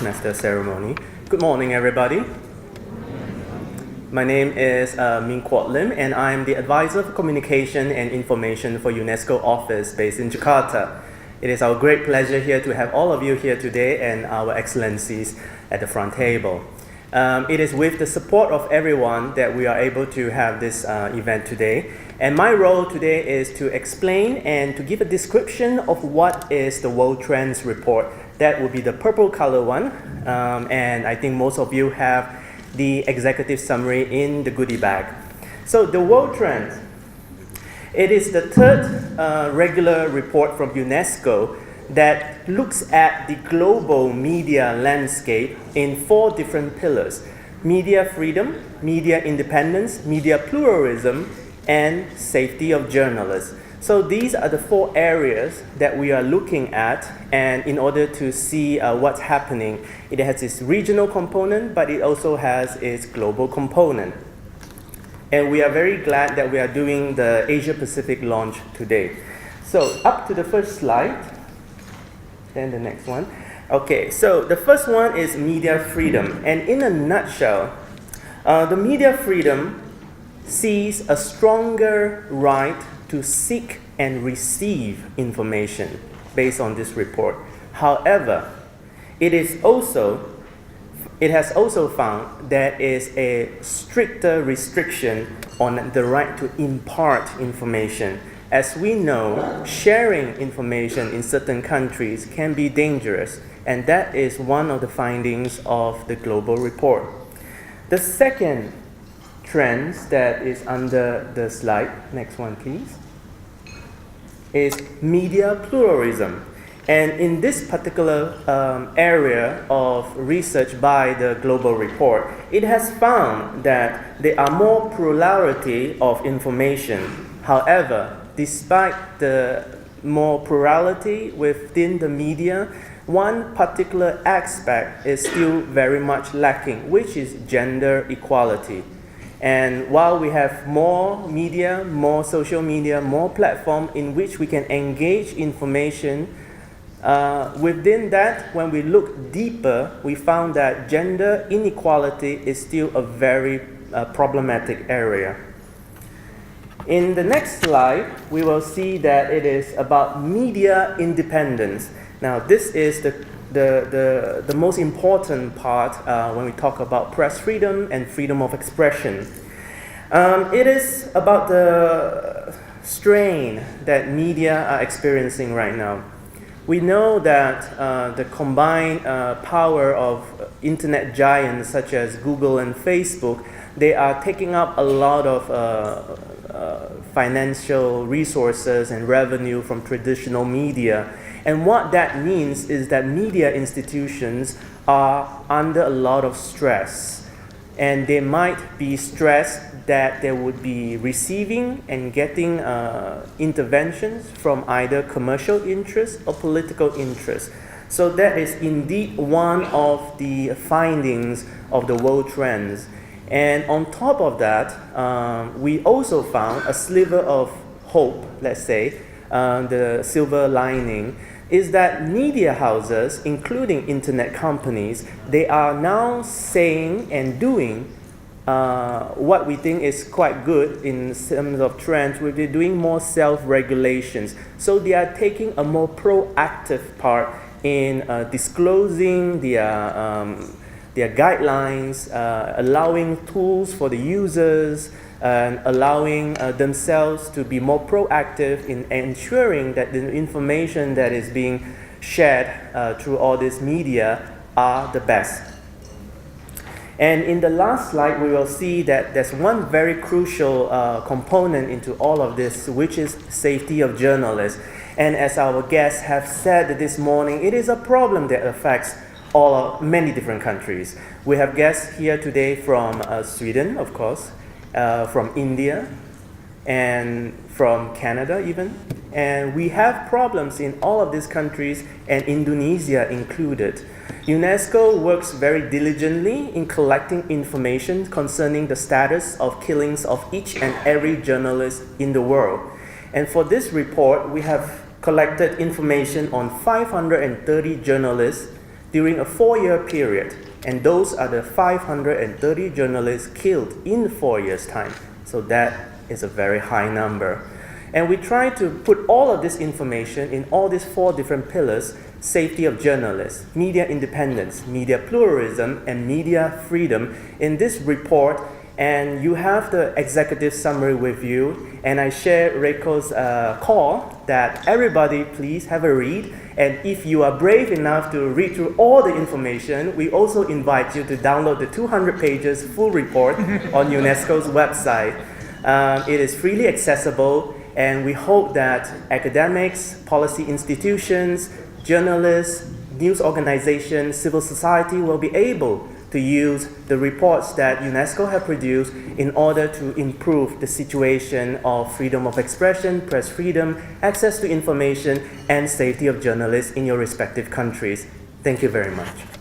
Master Ceremony. Good morning, everybody. My name is Min Kuat Lim, and I am the Advisor for Communication and Information for UNESCO Office based in Jakarta. It is our great pleasure here to have all of you here today and our excellencies at the front table. It is with the support of everyone that we are able to have this event today. And my role today is to explain and to give a description of what is the World Trends Report. That will be the purple color one. And I think most of you have the executive summary in the goodie bag. So the World Trends, it is the third regular report from UNESCO that looks at the global media landscape in 4 different pillars: media freedom, media independence, media pluralism, and safety of journalists. So these are the 4 areas that we are looking at, and in order to see what's happening, it has its regional component, but it also has its global component. And we are very glad that we are doing the Asia Pacific launch today. So up to the first slide, then the next one. Okay, so the first one is media freedom. And in a nutshell, the media freedom sees a stronger right to seek and receive information based on this report. However, it has also found there is a stricter restriction on the right to impart information. As we know, sharing information in certain countries can be dangerous, and that is one of the findings of the global report. The second trend that is under the slide, next one please, is media pluralism. And in this particular area of research by the global report, it has found that there are more plurality of information. However, despite the more plurality within the media, one particular aspect is still very much lacking, which is gender equality. And while we have more media, more social media, more platform in which we can engage information, within that, when we look deeper, we found that gender inequality is still a very problematic area. In the next slide, we will see that it is about media independence. Now, this is the most important part when we talk about press freedom and freedom of expression. It is about the strain that media are experiencing right now. We know that the combined power of internet giants such as Google and Facebook, they are taking up a lot of financial resources and revenue from traditional media. And what that means is that media institutions are under a lot of stress. And they might be stressed that they would be receiving and getting interventions from either commercial interests or political interests. So that is indeed one of the findings of the world trends. And on top of that, we also found a sliver of hope, let's say, the silver lining, is that media houses, including internet companies, they are now saying and doing what we think is quite good in terms of trends. They're doing more self-regulations. So they are taking a more proactive part in disclosing their guidelines, allowing tools for the users, and allowing themselves to be more proactive in ensuring that the information that is being shared through all this media are the best. And in the last slide, we will see that there's one very crucial component into all of this, which is safety of journalists. And as our guests have said this morning, it is a problem that affects many different countries. We have guests here today from Sweden, of course, from India, and from Canada even. And we have problems in all of these countries, and Indonesia included. UNESCO works very diligently in collecting information concerning the status of killings of each and every journalist in the world. And for this report, we have collected information on 530 journalists during a 4-year period. And those are the 530 journalists killed in 4 years' time. So that is a very high number. And we try to put all of this information in all these 4 different pillars: safety of journalists, media independence, media pluralism, and media freedom in this report. And you have the executive summary with you. And I share Reiko's call that everybody please have a read. And if you are brave enough to read through all the information, we also invite you to download the 200 pages full report on UNESCO's website. It is freely accessible, and we hope that academics, policy institutions, journalists, news organizations, civil society will be able to use the reports that UNESCO have produced in order to improve the situation of freedom of expression, press freedom, access to information, and safety of journalists in your respective countries. Thank you very much.